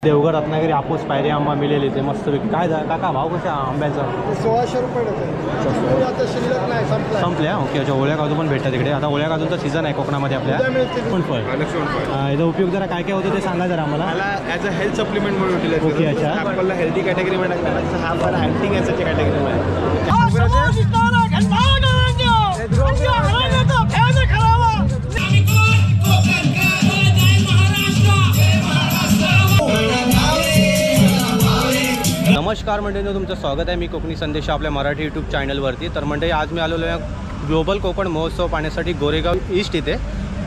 देवगड रत्नागिरी हापूस पायरी आंबा मिळेल इथे मस्तपैकी. काय काका भाव कशा आंब्याचा? 1600 रुपये डझन. आता शिल्लक नाही, संपल्या. ओके. अच्छा, ओळ्या काजू पण भेटतात तिकडे. आता ओळ्या काजूचा सीझन आहे कोकणामध्ये आपल्या. पण फळ याचा उपयोग जरा काय काय होतं ते सांगा जरा आम्हाला. ॲज अ हेल्थ सप्लिमेंट म्हणून युटिलाइज. ओके. अच्छा, आपल्याला हेल्दी कॅटेगरीमध्ये टाकतात. हा फळ अँटी कॅन्सरच्या कॅटेगरीमध्ये. नमस्कार मंडळींनो, तुमचं स्वागत आहे. मी कोकणी संदेश आपल्या मराठी यूट्यूब चॅनलवरती. तर मंडळी आज मी आलेलो आहे ग्लोबल कोकण महोत्सव पाहण्यासाठी गोरेगाव ईस्ट इथे.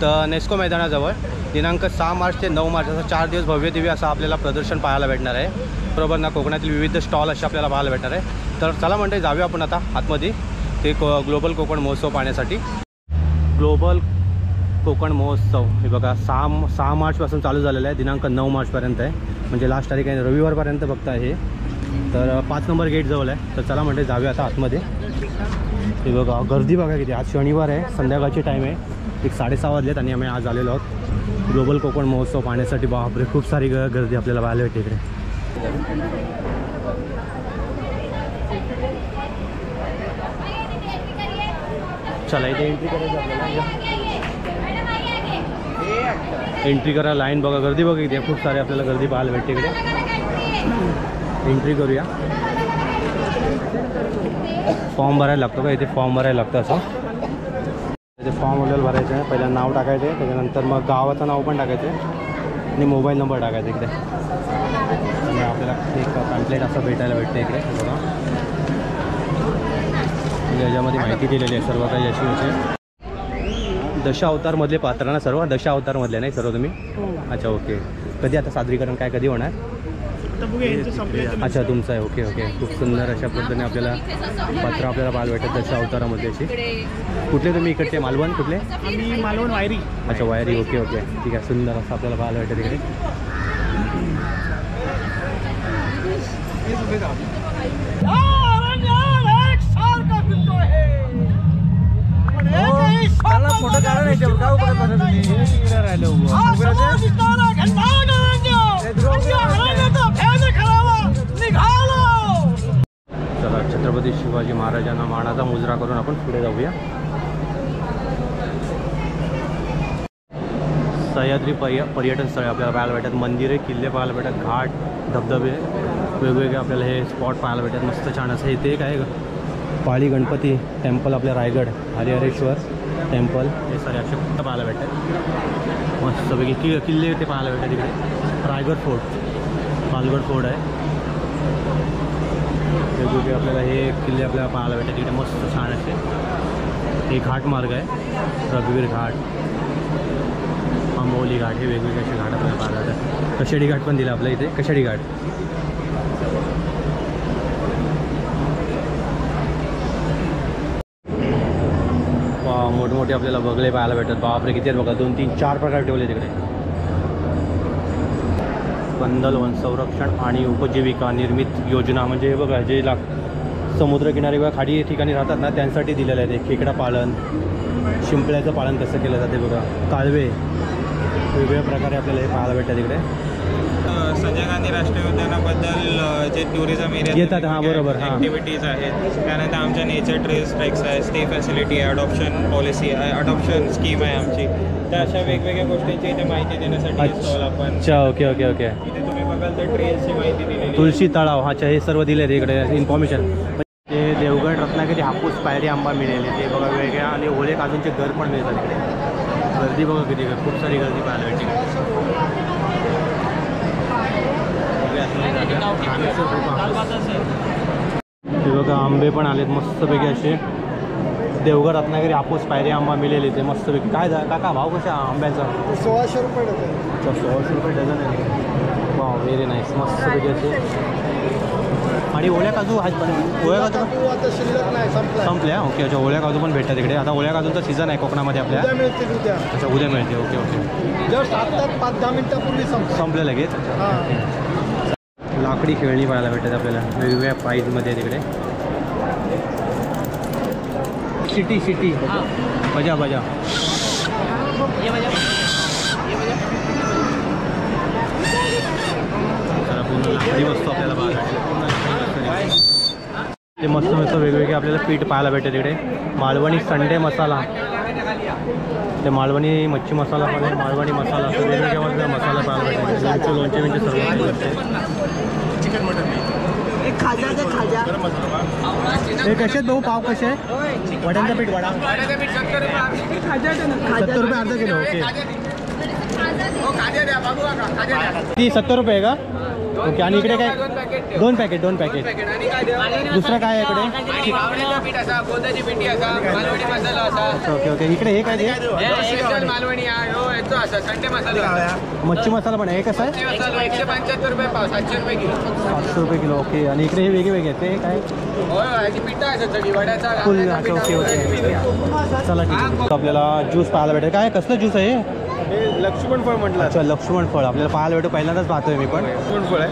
तर नेस्को मैदानाजवळ दिनांक 6 मार्च ते 9 मार्च असं 4 दिवस भव्य दिव्य असं आपल्याला प्रदर्शन पाहायला भेटणार आहे. बरोबर ना, कोकणातील विविध स्टॉल असे आपल्याला पाहायला भेटणार आहे. तर चला मंडळी जाऊया आपण आता आतमध्ये ते ग्लोबल कोकण महोत्सव पाहण्यासाठी. ग्लोबल कोकण महोत्सव हे बघा 6 मार्चपासून चालू झालेलं आहे. दिनांक 9 मार्चपर्यंत आहे, म्हणजे लास्ट तारीख आहे रविवारपर्यंत फक्त आहे. तर 5 नंबर गेट जवळ आहे. तर चला म्हणजे जाऊया आता आतमध्ये. हे बघा गर्दी बघा किती. आज शनिवार आहे, संध्याकाळची टाईम आहे. 6:30 वाजलेत आणि आम्ही आज आलेलो आहोत ग्लोबल कोकण महोत्सव पाहण्यासाठी. बापरे, खूप सारी गर्दी आपल्याला पाहायला भेटते इकडे. चला इथे एंट्री करायचं आपल्याला. एंट्री करा. लाईन बघा, गर्दी बघा किती. खूप सारी आपल्याला गर्दी पाहायला भेटते इकडे. एंट्री करूया. फॉर्म भरायला लागतो का इथे? फॉर्म भरायला लागतं असं. इथे फॉर्म वगैरे भरायचं आहे. पहिला नाव टाकायचं आहे, त्याच्यानंतर मग गावाचं नाव पण टाकायचं आहे आणि मोबाईल नंबर टाकायचा इकडे. आणि आपल्याला एक पॅम्पलेट असं भेटायला भेटतं इकडे बघा. म्हणजे याच्यामध्ये माहिती दिलेली आहे सर्व काही अशी अशी. दशावतारमधले पात्र ना सर्व? दशावतारमधले नाही सर्व तुम्ही? अच्छा, ओके. कधी आता सादरीकरण काय कधी होणार? अच्छा, तुमचं आहे. Okay okay. खूप सुंदर अशा पद्धतीने आपल्याला पात्र आपल्याला पाहायला भेटत दशावतारामध्ये अशी. कुठले तुम्ही इकडचे? मालवण कुठले? मालवण वायरी. अच्छा, वायरी. ओके ओके, ठीक आहे. सुंदर असं आपल्याला पाहायला भेटतं तिकडे. फोटो काढा नाही राहिलो. चला, छत्रपती शिवाजी महाराजांना मानाचा मुजरा करून आपण पुढे जाऊया. सह्याद्री पर्यटन स्थळे आपल्याला पाहायला भेटतात. मंदिरे, किल्ले पाहायला भेटतात, घाट, धबधबे वेगवेगळे आपल्याला हे स्पॉट पाहायला भेटतात. मस्त छान असं. इथे एक आहे पाळी गणपती टेम्पल आपल्या रायगड, हरिहरेश्वर टेम्पल, हे सारे असे फक्त पाहायला भेटतात. मस्तपैकी किल्ले ते पाहायला भेटतात तिकडे. रायगड फोर्ट, पालगड फोर्ट आहे. वेगवेगळे आपल्याला हे किल्ले आपल्याला पाहायला भेटतात तिकडे. मस्त छान असे. हे घाट मार्ग आहे, रघुवीर घाट, आंबोली घाट, हे वेगवेगळे असे घाट आपल्याला पाहायला जातात. कशाडी घाट पण दिला आपल्या इथे. कशाडी घाट. मोठमोठे आपल्याला बगले पाहायला भेटतात. बापरे किती आहेत बघा. 2, 3, 4 प्रकार ठेवले तिकडे. कंदल वन संरक्षण आणि उपजीविका निर्मित योजना, म्हणजे हे बघा जे समुद्रकिनारी किंवा खाडी ठिकाणी राहतात ना त्यांसाठी दिलेलं आहे. ते खेकडा पालन, शिंपल्याचं पालन कसं केलं जाते बघा. कालवे, वेगवेगळ्या प्रकारे आपल्याला हे पाहायला भेटतात तिकडे. संजय गांधी राष्ट्रीय उद्यानाबद्दल जे टुरिझम एरिया येतात. हां, बरोबर. हां, ॲक्टिव्हिटीज आहेत. त्यानंतर आमच्या नेचर ट्रेल्स ट्रेक्स आहे, स्टे फॅसिलिटी आहे, अडॉप्शन पॉलिसी आहे, अडॉप्शन स्कीम आहे आमची. त्या अशा वेगवेगळ्या गोष्टींची इथे माहिती देण्यासाठी स्टॉल आपण. अच्छा, ओके ओके ओके. इथे तुम्ही बघाल तर ट्रेल्सची माहिती दिलेली. तुळशी तळाव, अच्छा, हे सर्व दिले आहे इकडे इन्फॉर्मेशन. ते देवगड रत्नागिरी हापूस पायरी आंबा मिळेल ते बघा वेगळ्या. आणि ओले काजूंचे घर पण मिळतात इकडे. गर्दी बघा किती, खूप सारी गर्दी पाहायला भेटते. हे बघा आंबे पण आलेत मस्तपैकी असे. देवगड रत्नागिरी हापूस पायरी आंबा मिळेल इथे मस्तपैकी. काय काका भाव कशा आंब्याचा? 1600 रुपये डझन. अच्छा, 1600 रुपये डझन आहे. वा, व्हेरी नाईस. मस्तपैकी असे. आणि ओळ्या काजू आहेत पण. ओळ्या काजू आता शिल्लक नाही, संपल्या. ओके. अच्छा, ओळ्या काजू पण भेटतात तिकडे. आता ओळ्या काजूंचा सीझन आहे कोकणामध्ये आपल्या. उद्या मिळते. उद्या. अच्छा, उद्या मिळते. Okay okay. जस्ट आता 5-10 मिनिटापूर्वी संपलं लगेच. हां. लाकडी खेळणी पाहायला भेटतात आपल्याला वेगवेगळ्या प्राईजमध्ये तिकडे. सिटी बजा बजा. भारी वस्तू आपल्याला पाहायला ते मस्त मस्त वेगवेगळे आपल्याला पीठ पाहायला भेटते तिकडे. मालवणी संडे मसाला, ते मालवणी मच्छी मसाला पण आहे, मालवणी मसाला असं वेगवेगळ्या मसाला पाहायला भेटते. लोणचे म्हणजे सर्व चिकन मटन हे कसे आहेत भाऊ? पाव कसे आहे? वड्यांचं पीठ वडा 70 रुपये अर्धा किलो. ओके ती 70 रुपये आहे का? ओके. आणि इकडे काय? 2 पॅकेट. दुसरं काय आहे इकडे? Okay okay. इकडे हे काय ते? मच्छी मसाला पण आहे. हे कसं आहे? 175 रुपये पाव, 700 रुपये किलो. 700 रुपये किलो. ओके. आणि इकडे हे वेगळे वेगळे आहेत ते काय? फुल. Okay okay okay. चला ठीक आहे. आपल्याला ज्यूस पाहायला भेटेल. काय कसलं ज्यूस आहे हे लक्ष्मण फळ म्हटलं. अच्छा लक्ष्मण फळ आपल्याला पाहायला भेटू. पहिल्यांदाच पाहतोय मी पण. लक्ष्मण फळ आहे.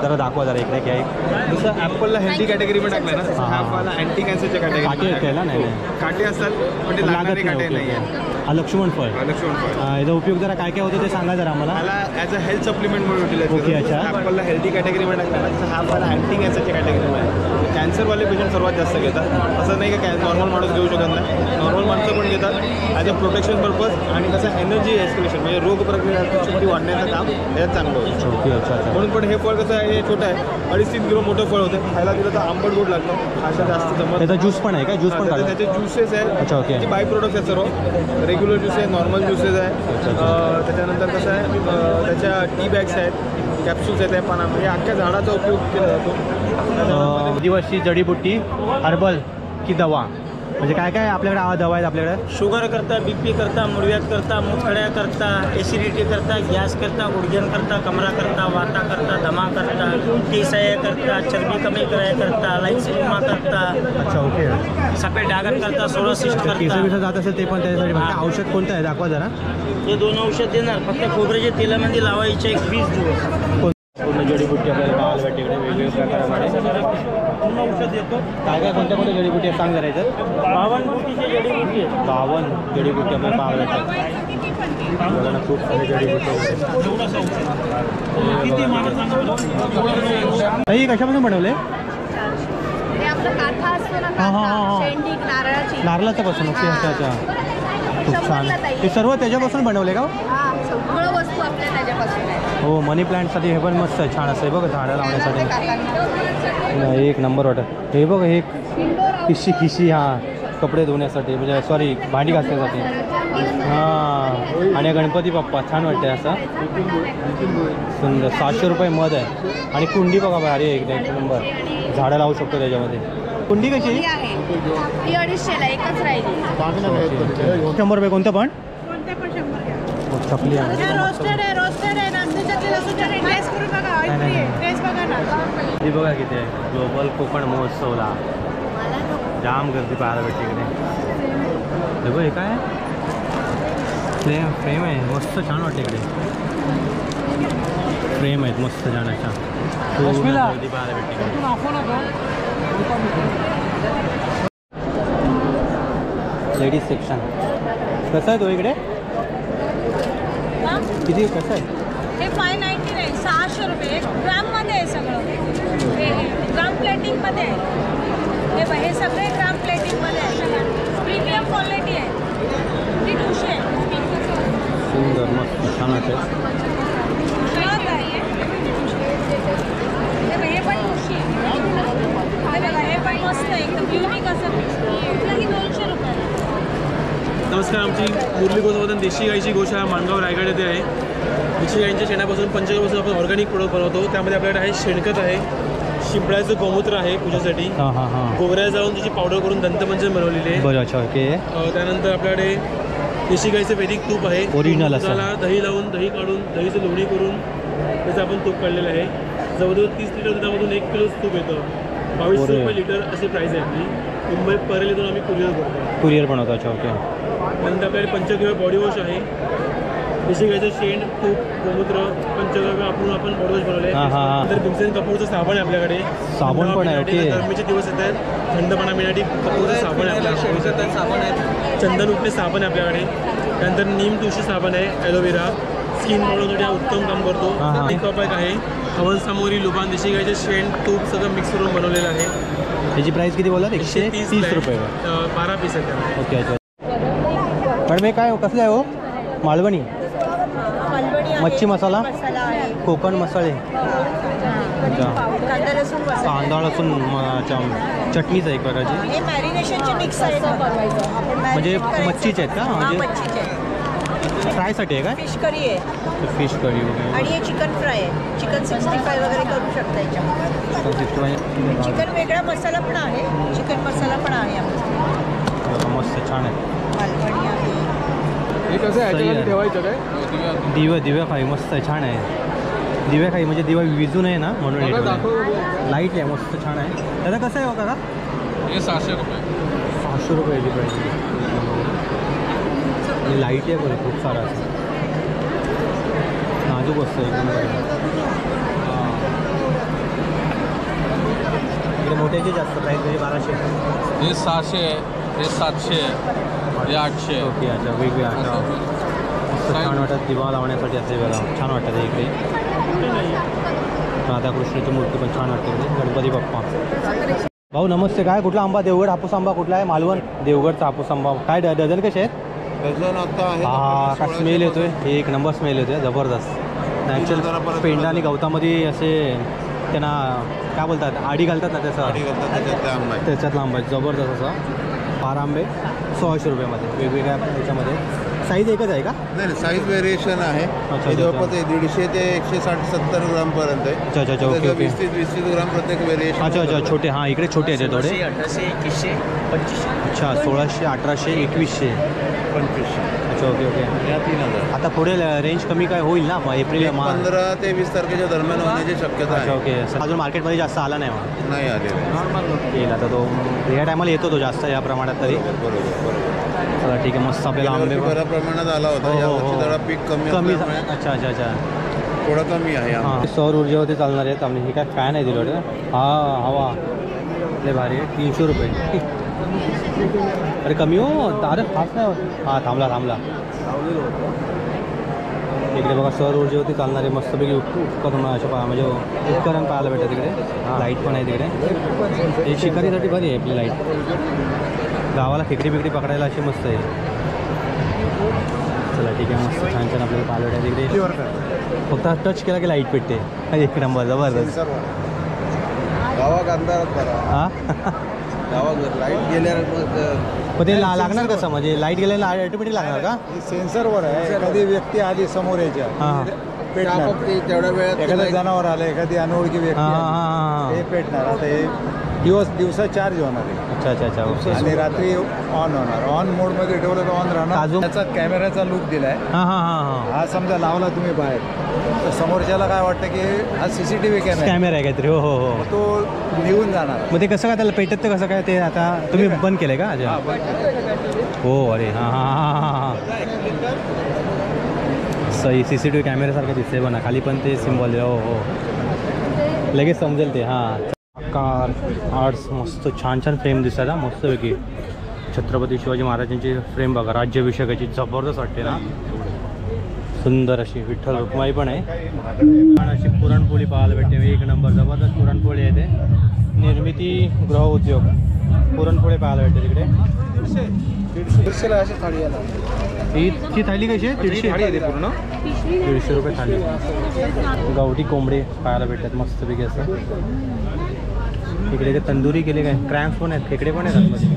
जरा दाखवा जरा इकडे काय. जसं ॲपलला हेल्दी कॅटेगरीमध्ये टाकलं ना, तसं हा फळला अँटी कॅन्सरच्या काटे कॅटेगरी येते ना? नाही काटे असतात पण ते लागणारे काटे नाही आहे. हा लक्ष्मण फळ. लक्ष्मण फळ याचा उपयोग जरा काय काय होतं ते सांगा जरा आम्हाला. मला ॲज अ हेल्थ सप्लिमेंट म्हणून युटिलाइज ओके, अच्छा. ॲपलला हेल्दी कॅटेगरीमध्ये टाकलं ना, तसं हा फळ अँटी कॅन्सरच्या कॅटेगरीमध्ये आहे. कॅन्सरवाले पेशंट सर्वात जास्त घेतात. असं नाही का नॉर्मल माणूस घेऊ शकत नाही, नॉर्मल माणसं पण घेतात ॲज अ प्रोटेक्शन पर्पज. आणि कसं एनर्जी एस्क्युलेशन म्हणजे रोग प्रतिकारशक्ती वाढण्याचं काम याच्यात चांगलं होतं. ओके. अच्छा अच्छा. म्हणून पण हे फळ कसं आहे, हे छोटं आहे, 2.5-3 किलो मोठं फळ होतं. खायला दिलं तर आंबट गोड लागतं, अशा जास्त जमत. त्याचा ज्यूस पण आहे का? ज्यूस पण काढा. त्याचे ज्युसेस आहेत. अच्छा, ओके. त्याचे बाय प्रोडक्ट्स आहेत सर्व. रेग्युलर ज्यूस आहे, नॉर्मल ज्युसेस आहे. त्याच्यानंतर कसं आहे, त्याच्या टी बॅग्स आहेत, कॅप्सूल्स आहेत, त्या पाना म्हणजे अख्ख्या झाडाचा उपयोग केला जातो. आदिवासी जडीबुट्टी हर्बल की दवा म्हणजे काय काय आपल्याकडे दवा आहेत आपल्याकडे? शुगर करता, बीपी करता, मुळव्याध करता, मुतखड्या करता, एसिडिटी करता, गॅस करता, गुडघ्यान करता, कमरा करता, वाता करता, दमा करता, केसाया करता, चरबी कमी कराया करता, लाईन्समा करता. अच्छा ओके. सफेद डागन करता, सोरोसिस्ट केस करता. जात असेल ते पण त्याच्यासाठी फक्त औषध कोणतं आहे दाखवा जरा. हे 2 औषध देणार, फक्त खोबऱ्याच्या तेलामध्ये लावायचे 20 दिवस. पूर्ण जडीबुट्टी आपल्याला पाहायला भेटते इकडे वेगवेगळ्या प्रकारामध्ये. पूर्ण औषध देतो. काय काय कोणत्या कोणत्या जडीबुट्टी आहेत सांग जरा याच्यात. 52 बुटीची जडीबुटी आहे. 52 जडीबुट्टी आपल्याला पाहायला भेटतात. बघा ना खूप सारे जडीबुट्टी काही कशापासून बनवले? ते आपलं काथा असतो ना, हा, हा, काथा, हा. शेंडी, नारळाची. नारळाचं पासून. ओके. अच्छा अच्छा. खूप छान. शंभरला ताई. ते सर्व त्याच्यापासून बनवले का? हा, सगळं वस्तू आपल्या त्याच्यापासून आहे. हो. मनी प्लांटसाठी हे पण मस्त आहे, छान असं आहे बघा झाडं लावण्यासाठी. काकांना. एक नंबर वाटत. हे बघ हे खिशी हां कपडे धुण्यासाठी म्हणजे सॉरी भांडी घासण्यासाठी. हां. आणि गणपती बाप्पा छान वाटते असं सुंदर. 700 रुपये मध आहे. आणि कुंडी बघा भारी आहे एक नंबर. झाडं लावू शकतो त्याच्यामध्ये. कुंडी कशी ही आहे ती 250ला एकच राहिली. 100 रुपये. कोणतं पण? कोणते पण 100 घ्या. चपली आहे. रोस्टेड आहे नाचणीच्यातली लसूणच्यातली. टेस्ट करून बघा, ऑइल फ्री आहे. टेस्ट बघा ना. हे बघा किती आहे. ग्लोबल कोकण महोत्सवला जाम गर्दी पाहायला भेटते इकडे. हे बघ हे काय फ्रेम आहे मस्त छान वाटते इकडे. फ्रेम आहेत मस्त छान अशा. गर्दी पाहायला भेटते इकडे. लेडीज सेक्शन कसं आहे तो इकडे? किती कसं आहे? हे 599 600 रुपये. एक ग्राममध्ये आहे सगळं. हे ग्राम प्लेटिंगमध्ये आहे. हे सगळे ग्राम प्लेटिंगमध्ये आहे. प्रीमियम क्वालिटी आहे. ती 200 आहे. सुंदर मस्त छान वाटते. क्लॉथ आहे. हे पण 200 आहे. हे पण मस्त आहे एकदम युनिक असं. ही 200 रुपये. नमस्कार. आमची मुरली गोवर्धन देशी गाईची गोशाळा माणगाव रायगड येथे आहे. देशी गाईंच्या शेणापासून पंचगव्यापासून आपण ऑर्गॅनिक प्रोडक्ट बनवतो. त्यामध्ये आपल्याकडे आहे शेणखत आहे, शिंपळ्याचं गोमूत्र आहे पूजेसाठी, हां हां हां. गोवऱ्या जाऊन त्याची पावडर करून दंतमंजन बनवलेली आहे. बरं. अच्छा ओके. त्यानंतर आपल्याकडे देशी गाईचं वैदिक तूप आहे. Original असं. त्याला दही लावून दही काढून दहीचं लोणी करून त्याचं आपण तूप काढलेलं आहे. जवळजवळ 30 लिटर दुधामधून 1 किलो तूप येतं. 2200 रुपये लिटर अशी प्राईस आहे आपली. मुंबई परेलीतून आम्ही कुरिअर करतो. कुरिअर बनवतो. अच्छा ओके. नंतर आपल्याकडे पंचगव्य बॉडी वॉश आहे. देशी गाईचं शेण, तूप, गोमूत्र, पंचगव्य वापरून आपण बॉडी वॉश बनवले. हां हां. नंतर भीमसेन कपूरचं साबण आहे आपल्याकडे. साबण पण आहे. ओके. गरमीचे दिवस येत आहेत, थंडपणा मिळण्यासाठी कपूरचं साबण आहे आपल्याकडे. चंदन उठणे साबण आहे आपल्याकडे. त्यानंतर नीम तुळशी साबण आहे, ॲलोवेरा, स्किन बनवण्यासाठी हा उत्तम काम करतो. हां, हां. एक पॅक आहे हवन सामोरी लुबान देशी गाईचे शेण तूप सगळं मिक्स करून बनवलेलं आहे. त्याची प्राईस किती बोललात? 130 रुपये. 12 पीस आहेत त्याला. ओके. अच्छा मॅडम हे काय कसलं आहे हो? मालवणी मच्छी मसाला, कोकण मसाले, कांदा लसूण चटणीच आहे एक प्रकारची. हे मॅरिनेशनचे मिक्स आहे म्हणजे मच्छीचे आहेत का? म्हणजे फ्रायसाठी आहे का? फिश करी आहे. फिश करी वगैरे आणि हे चिकन फ्राय आहे. चिकन 65 वगैरे करू शकता याच्यामध्ये. चिकन वेगळा मसाला पण आहे. चिकन मसाला पण आहे आमचा. मस्त छान आहे. मालवणी आहे. हे कसं आहे ठेवायचं काय? दिव्या खाई मस्त आहे, छान आहे. दिव्या खाई म्हणजे दिवा विजू नये ना म्हणून लाईट आहे, मस्त छान आहे. दादा कसं आहे हो काका? हे 600 रुपये. 600 रुपये याची प्राईस. लाईट आहे बरं खूप सारा असं नाजूक असतं एकदम. इकडे मोठ्याची जास्त प्राईस म्हणजे 1200. हे 600 आहे, हे 700 आहे, हे 800. ओके. अच्छा वेगवेगळ्या अच्छा मस्त छान वाटत दिवा लावण्यासाठी असे बघा छान वाटतं ते. इकडे राधाकृष्णाची मूर्ती पण छान वाटते. इकडे गणपती बाप्पा. भाऊ नमस्ते. काय कुठला आंबा? देवगड हापूस आंबा कुठला आहे? मालवण देवगडचा हापूस आंबा. काय डझन कसे आहेत? डझन आता आहे. हा का स्मेल येतोय. एक नंबर स्मेल येतोय जबरदस्त. नॅचरल पेंडा आणि गवतामध्ये असे त्यांना काय बोलतात आडी घालतात ना त्याचा त्याच्यातला आंबा जबरदस्त असा. 12 आंबे 100 रुपयामध्ये वेगवेगळ्या याच्यामध्ये. साईज एकच आहे का? नाही साईज व्हेरिएशन आहे. अच्छा. जवळपास 150 ते 160-70 ग्रामपर्यंत आहे. अच्छा अच्छा. Okay okay. 20-30 ग्राम प्रत्येक व्हेरिएशन. अच्छा अच्छा. छोटे हां इकडे छोटे आहेत थोडे. 1800 2100 2500. अच्छा 1600 1800 2100. 2500. अच्छा ओके ओके. या 3000. आता पुढे रेंज कमी काय होईल ना एप्रिल 15 ते 20 तारखेच्या दरम्यान होण्याची शक्यता अच्छा आहे. ओके. अजून मार्केटमध्ये जास्त आला नाही मग नाही आलेले. येईल आता तो या टायमाला येतो तो जास्त या प्रमाणात तरी. बरोबर. चला ठीक आहे. मस्त आपल्याला आंबे बऱ्या प्रमाणात आला होता. हो, हो, यावर्षी हो. जरा पीक कमी कमी. असल्यामुळे अच्छा अच्छा अच्छा. थोडं कमी आहे. हां सौर ऊर्जेवरती चालणार आहेत. आम्ही हे काय फॅन आहे दिलं हा हवा लय भारी आहे. 300 रुपये. अरे कमी हो. अरे फास्ट नाही होत. हां थांबला. इकडे बघा सौर ऊर्जेवरती चालणारे मस्तपैकी उपकरण अशा म्हणजे उपकरण पाहायला भेटतं तिकडे. लाईट पण आहे तिकडे. हे शिकारीसाठी बरी आहे आपली लाईट. गावाला खेकडी बिकडी पकडायला अशी मस्त आहे. चला ठीक आहे. मस्त छान छान आपल्याला पाहायला भेटतं तिकडे. फक्त टच केला की लाईट पेटते. एक नंबर जबरदस्त. गावात अंधारात करा. हां गावात लाईट गेल्यावर पण ते लागणार कसं म्हणजे लाईट गेल्याला ऑटोमॅटिक लागणार का? सेन्सरवर आहे. एखादी व्यक्ती आधी समोर यायच्या हां पेटणार. तेवढ्या वेळात एखादं जनावर आलं, एखादी अनोळखी व्यक्ती हां आली, हां ते हां. पेटणार. आता हे दिवसा चार्ज होणार आहे अच्छा अच्छा अच्छा ओके. आणि रात्री ऑन होणार. ऑन मोडमध्ये ठेवलं तर ऑन राहणार. अजून? त्याचा कॅमेऱ्याचा लुक दिलाय. हां हां हां हां. हा समजा लावला तुम्ही बाहेर तर समोरच्याला काय वाटतं की हा CCTV कॅमेरा कॅमेरा आहे काहीतरी. हो हो हो. तो निघून जाणार. मग ते कसं काय त्याला पेटत ते कसं काय ते आता तुम्ही बंद केलंय का? अच्छा हो. अरे हां हां हां हां हां. सही CCTV कॅमेऱ्यासारखं दिसते बना खाली पण ते सिम्बॉल. हो हो लगेच समजेल ते. हां कार आर्ट्स मस्त छान छान फ्रेम दिसतात हा मस्तपैकी. छत्रपती शिवाजी महाराजांची फ्रेम बघा. राज्याभिषेकाची जबरदस्त वाटते ना. सुंदर अशी विठ्ठल रुक्माई पण आहे. छान अशी पुरणपोळी पाहायला भेटते. एक नंबर जबरदस्त पुरणपोळी आहे. ते निर्मिती गृह उद्योग पुरणपोळी पाहायला भेटते तिकडे. 150 अशी थाळी आहे. ही थाळी कशी आहे? 150 पूर्ण 150 रुपये थाळी. गावठी कोंबडे पाहायला भेटतात मस्तपैकी असं. इकडे ते तंदुरी केले काय क्रॅम्स पण आहेत. खेकडे पण आहेत आतमध्ये.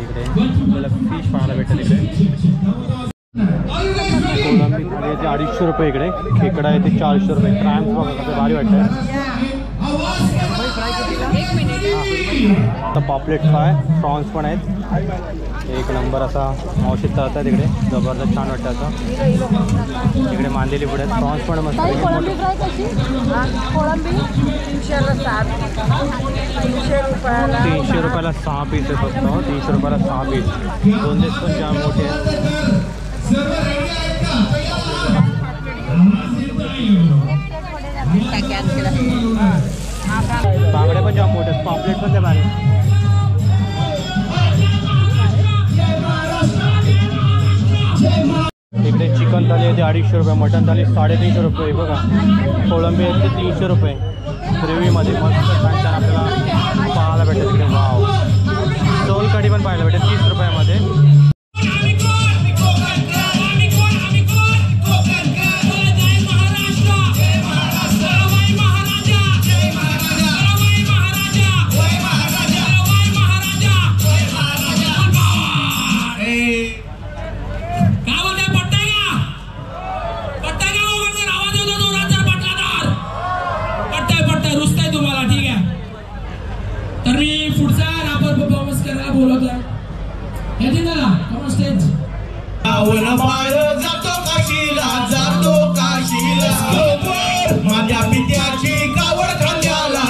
इकडे आपल्याला फिश पाहायला भेटतात. इकडे कोळंबी थाळी आहे ते 250 रुपये. इकडे खेकडा आहे ते 400 रुपये. क्रॅम्स बघा कसं भारी वाटतं. आता पॉपलेट फ्राय प्रॉन्स पण आहेत. एक नंबर असा औषध तळतात तिकडे. जबरदस्त छान वाटतं असं. इकडे मांदेली पुढे आहेत. प्रॉन्स पण मस्त. 300 रुपयाला 6 पीस आहे फक्त. 300 रुपयाला 6 पीस. दोन पण जाम मोठे आहेत. बांगडे पण जाम मोठे आहेत. पॉपलेट पण ते भारी. इकडे चिकन चिकन थाली आहे ती 250 रुपये, मटन थाली 350 रुपये बघा. कोळंबी आहे ते 300 रुपये ग्रेव्हीमध्ये मस्त छान छान आपल्याला पाहायला भेटेल तिकडे. वाव, सोलकढी पण पाहायला भेटेल 30 रुपयामध्ये. जातो काशीला माझ्या पित्याची कावड खांद्याला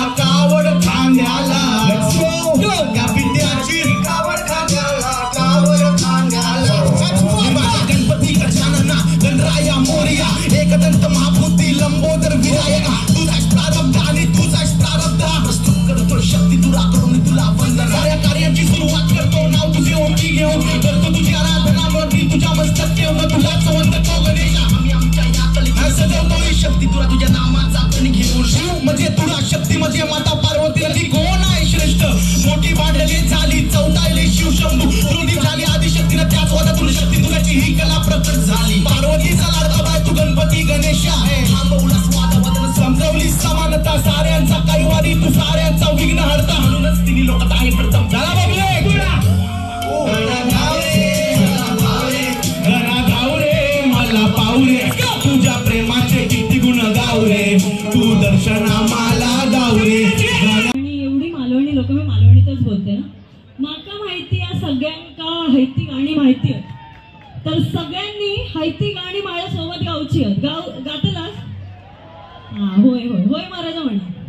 त्या पित्याची कावड खांद्याला माझा गणपती गजानना गणराया मोरया एकदंत महाभूती लंबोदर विनायका तुझाच प्रारब्ध आणि तुझाच प्रारब्ध प्रस्तुत करतो शक्ती तुला करून तुला वंदना साऱ्या कार्याची सुरुवात करतो नाव तुझे ओळखी घेऊन करतो तुझी आराधना मग तुझ्या मस्तक ठेवून तुलाच वंदतो गणेशा आम्ही आमच्या या सजवतो ही शक्ती तुला तुझ्या नामाचा कण घेऊन शिव म्हणजे तुला शक्ती म्हणजे माता पार्वती नदी कोण आहे श्रेष्ठ मोठी भांडले झाली चौदायले शिव शंभू दोन्ही झाली आदिशक्तीनं त्याच वादातून शक्ती तुझ्याची ही कला प्रकट झाली पार्वतीचा लाडका बाय तू गणपती गणेशा आहे थांबवला स्वादवदन समजवली समानता साऱ्यांचा कैवारी तू साऱ्यांचा विघ्न हरता म्हणूनच तिने लोकात आहे प्रथम झाला बघले तुझ्या प्रेमाचे किती गुण गावरे तू दर्शना मला गावरे. आणि एवढी मालवणी लोक, मी मालवणीतच बोलते ना, माका माहिती आहे सगळ्यांका हायती गाणी माहिती आहेत, तर सगळ्यांनी हायती गाणी माझ्यासोबत गावची आहेत. गातलास? हा, होय होय होय महाराजा म्हणा.